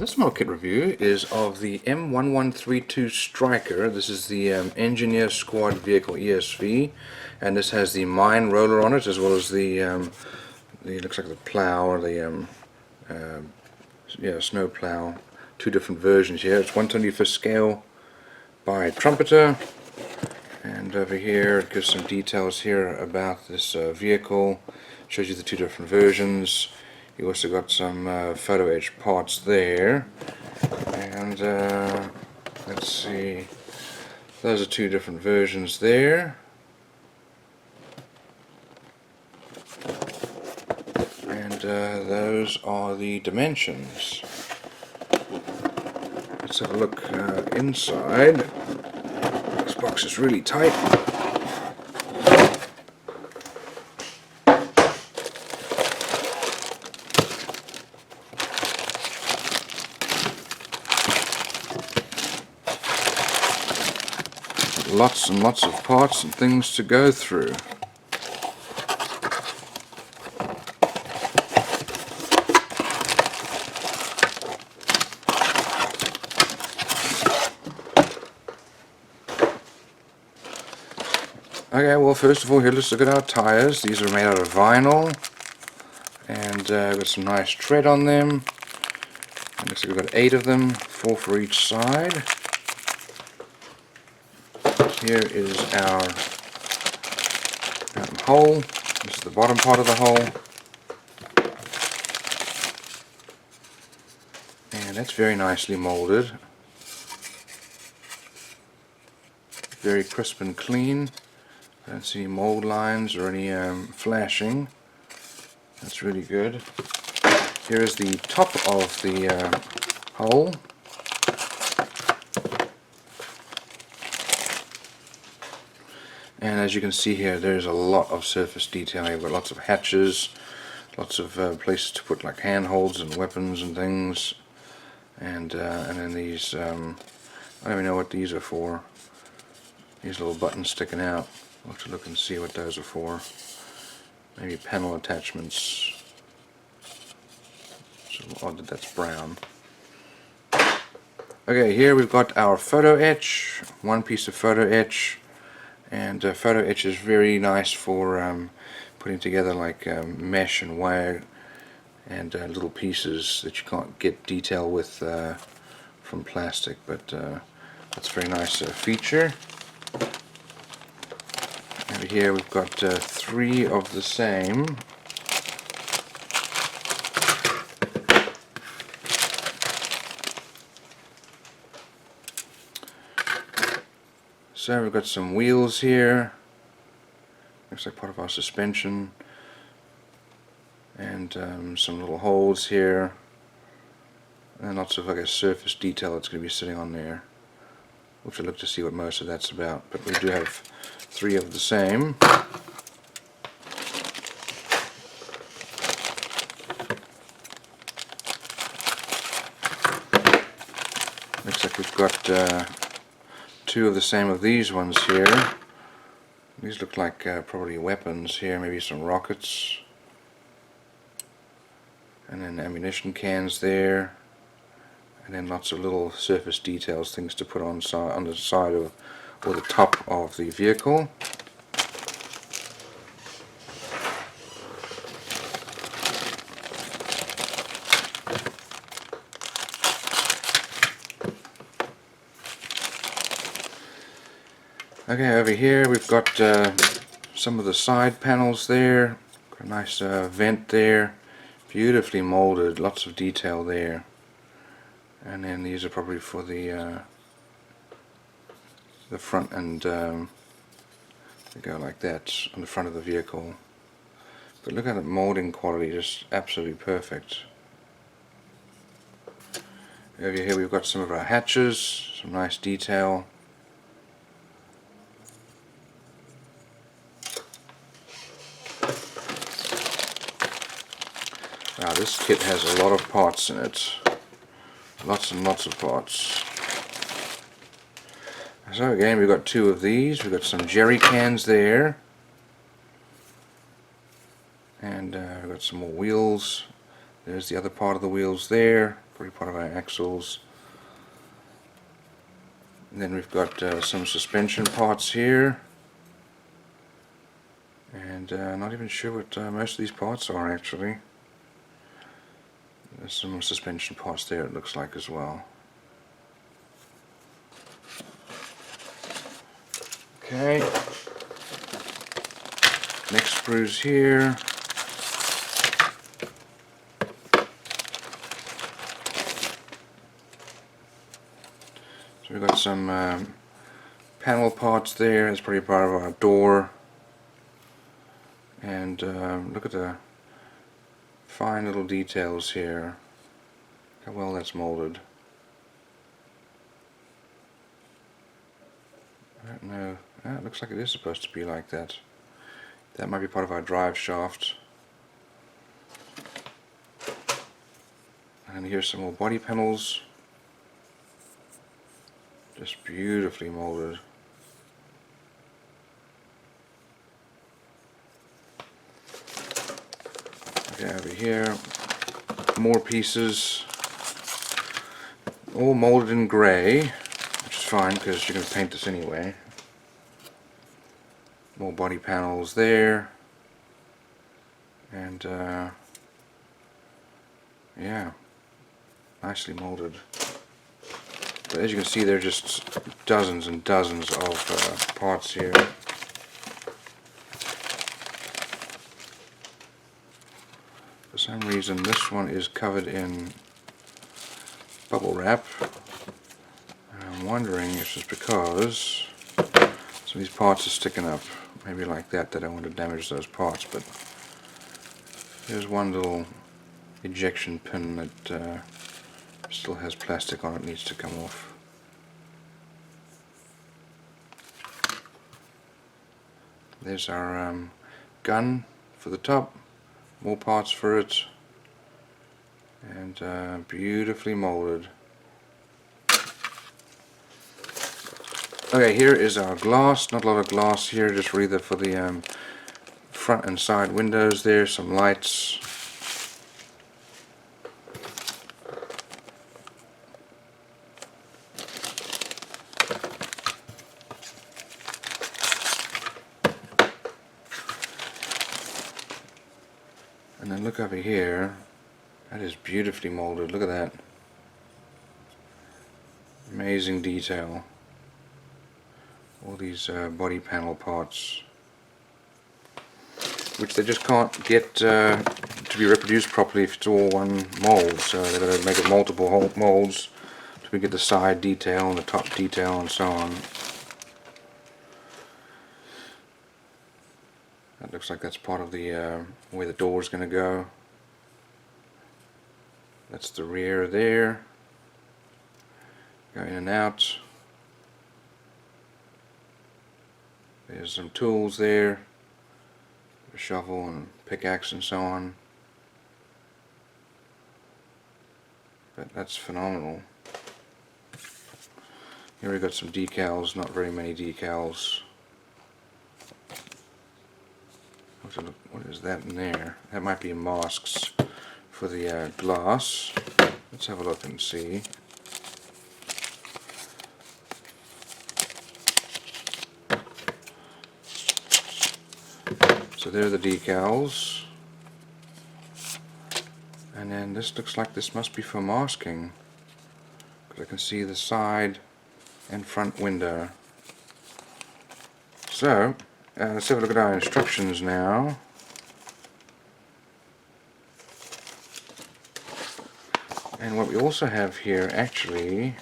This model kit review is of the M1132 Stryker. This is the Engineer Squad Vehicle ESV, and this has the mine roller on it, as well as the looks like the plow, or the snow plow. Two different versions here. It's 1/25th scale by Trumpeter, and over here it gives some details here about this vehicle. Shows you the two different versions. You also got some photo etch parts there, and let's see, those are two different versions there, and those are the dimensions. Let's have a look inside. This box is really tight. Lots and lots of parts and things to go through. Okay, well, first of all, here, let's look at our tires. These are made out of vinyl, and got some nice tread on them. And looks like we've got 8 of them, 4 for each side. Here is our hole. This is the bottom part of the hole, and that's very nicely molded, very crisp and clean. I don't see any mold lines or any flashing. That's really good. Here is the top of the hole. And as you can see here, there's a lot of surface detail. You've got lots of hatches, lots of places to put like handholds and weapons and things, and then these, I don't even know what these are for. These little buttons sticking out. I'll have to look and see what those are for. Maybe panel attachments. It's a little odd that that's brown. Okay, here we've got our photo etch. One piece of photo etch. And photo etch is very nice for putting together like mesh and wire and little pieces that you can't get detail with from plastic, but that's a very nice feature. Over here we've got 3 of the same. So we've got some wheels here, looks like part of our suspension, and some little holes here, and lots of, I guess, surface detail that's going to be sitting on there. We'll have to look to see what most of that's about, but we do have 3 of the same. Looks like we've got 2 of the same of these ones here. These look like probably weapons here, maybe some rockets, and then ammunition cans there, and then lots of little surface details, things to put on the side of, or the top of the vehicle. Okay, over here we've got some of the side panels there. Got a nice vent there, beautifully molded, lots of detail there. And then these are probably for the front, and they go like that on the front of the vehicle. But look at the molding quality, just absolutely perfect. Over here we've got some of our hatches, some nice detail. Now this kit has a lot of parts in it, lots and lots of parts. So again, we've got 2 of these. We've got some jerry cans there, and we've got some more wheels. There's the other part of the wheels there. probably part of our axles. And then we've got some suspension parts here, and not even sure what most of these parts are actually. There's some suspension parts there, it looks like, as well. Okay, next screws here. So we've got some panel parts there. That's probably part of our door. And look at the fine little details here. How well that's molded. I don't know. It looks like it is supposed to be like that. That might be part of our drive shaft. And here's some more body panels. Just beautifully molded. Okay, over here, more pieces, all molded in grey, which is fine because you're going to paint this anyway. More body panels there, and yeah, nicely molded. But as you can see, there are just dozens and dozens of parts here. For some reason this one is covered in bubble wrap. I'm wondering if it's because some of these parts are sticking up. Maybe like that, I don't want to damage those parts, but there's one little ejection pin that still has plastic on it, needs to come off. There's our gun for the top, more parts for it, and beautifully molded. Okay, here is our glass. Not a lot of glass here, just either for the front and side windows there, some lights. And then look over here, that is beautifully molded, look at that. Amazing detail. All these body panel parts, which they just can't get to be reproduced properly if it's all one mold, so they've got to make it multiple molds to get the side detail and the top detail and so on. That looks like that's part of the where the door is going to go. That's the rear there. Go in and out. There's some tools there, a shovel and pickaxe and so on. But that's phenomenal. Here we've got some decals, not very many decals. What is that in there? That might be masks for the glass. Let's have a look and see. So there are the decals, and then this looks like this must be for masking, because I can see the side and front window. So let's have a look at our instructions now. And what we also have here, actually,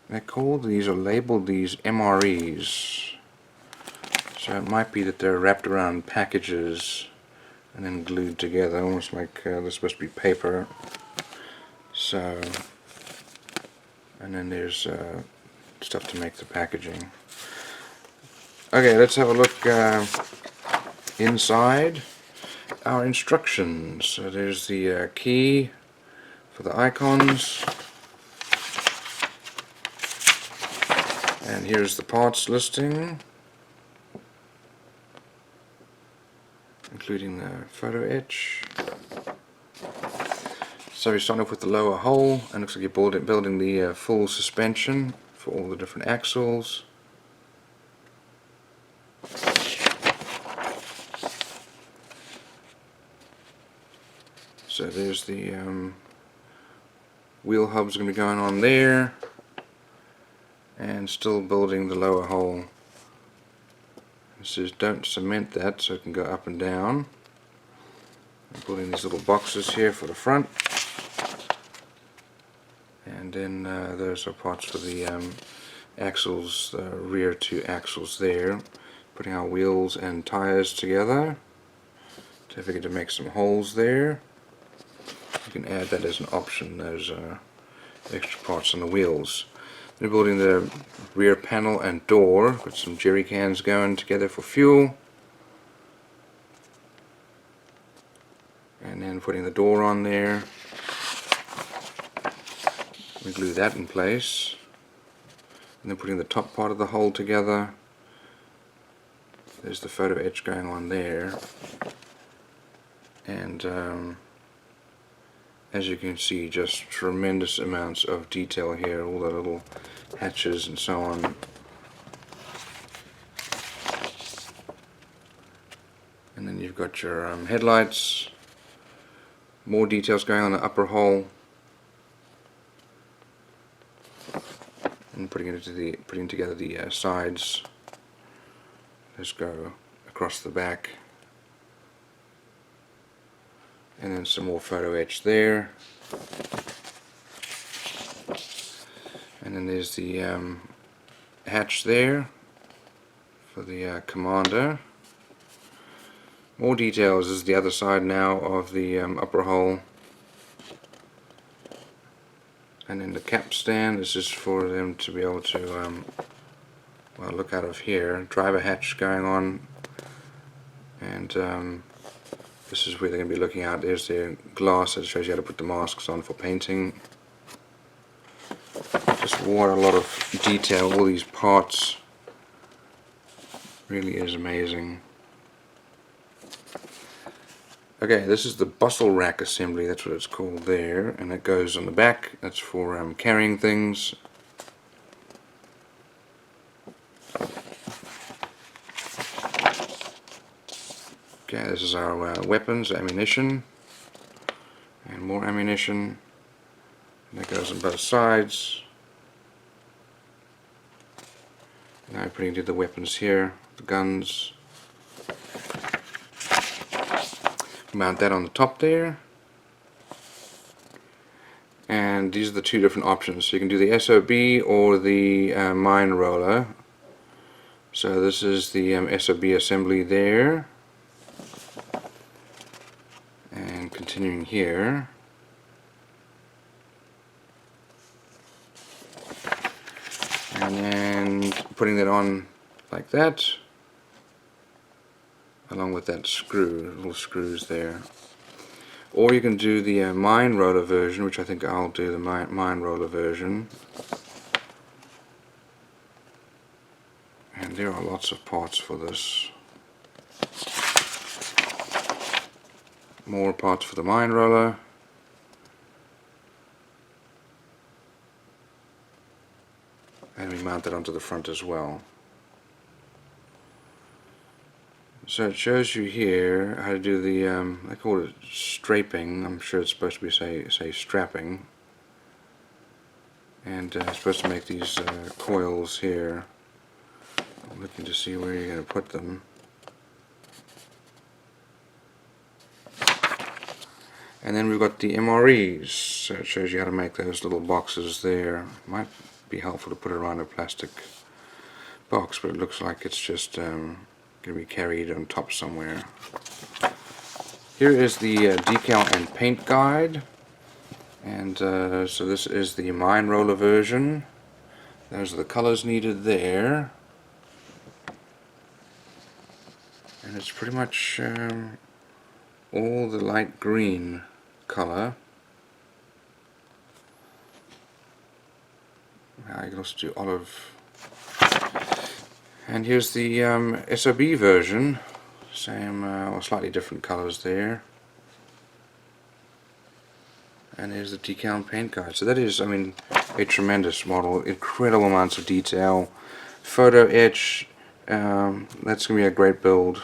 they're called, these are labeled these MREs. So it might be that they're wrapped around packages and then glued together, almost like they're supposed to be paper. So, and then there's stuff to make the packaging. Okay, let's have a look inside our instructions. So there's the key for the icons, and here's the parts listing, including the photo etch. Let's So we start off with the lower hull, and looks like you're building the full suspension for all the different axles. So there's the wheel hubs going to be going on there, and still building the lower hull. It says don't cement that, so it can go up and down. I'm building these little boxes here for the front, and then those are parts for the axles, the rear two axles there. Putting our wheels and tires together. Don't forget to make some holes there. You can add that as an option, those extra parts on the wheels. We're building the rear panel and door. Got some jerry cans going together for fuel. And then putting the door on there. We glue that in place. And then putting the top part of the hull together. There's the photo etch going on there. And as you can see, just tremendous amounts of detail here, all the little hatches and so on. And then you've got your headlights, more details going on the upper hull, and putting together the sides. Let's go across the back. And then some more photo etch there. And then there's the hatch there for the commander. More details. This is the other side now of the upper hull. And then the cap stand. This is for them to be able to well, look out of here. Driver hatch going on. And this is where they're going to be looking out. There's the glass that shows you how to put the masks on for painting. Just a lot of detail. All these parts really is amazing. Okay, this is the bustle rack assembly. That's what it's called there, and it goes on the back. That's for carrying things. Okay, this is our weapons, ammunition, and more ammunition, and that goes on both sides. Now I'm putting the weapons here, the guns. Mount that on the top there, and these are the two different options. So you can do the SOB or the mine roller. So this is the SOB assembly there. And continuing here, and then putting that on like that, along with that screw, little screws there. Or you can do the mine roller version, which I think I'll do the mine roller version. And there are lots of parts for this. More parts for the mine roller. And we mount it onto the front as well. So it shows you here how to do the, I call it straping. I'm sure it's supposed to be say strapping. And it's supposed to make these coils here. I'm looking to see where you're going to put them. And then we've got the MREs, so it shows you how to make those little boxes there. Might be helpful to put it around a plastic box, but it looks like it's just going to be carried on top somewhere. Here is the decal and paint guide, and so this is the mine roller version. Those are the colors needed there, and it's pretty much all the light green color. I can also do olive. And here's the SOB version, same or slightly different colors there. And there's the decal and paint guide. So that is, I mean, a tremendous model. Incredible amounts of detail. Photo etch. That's going to be a great build.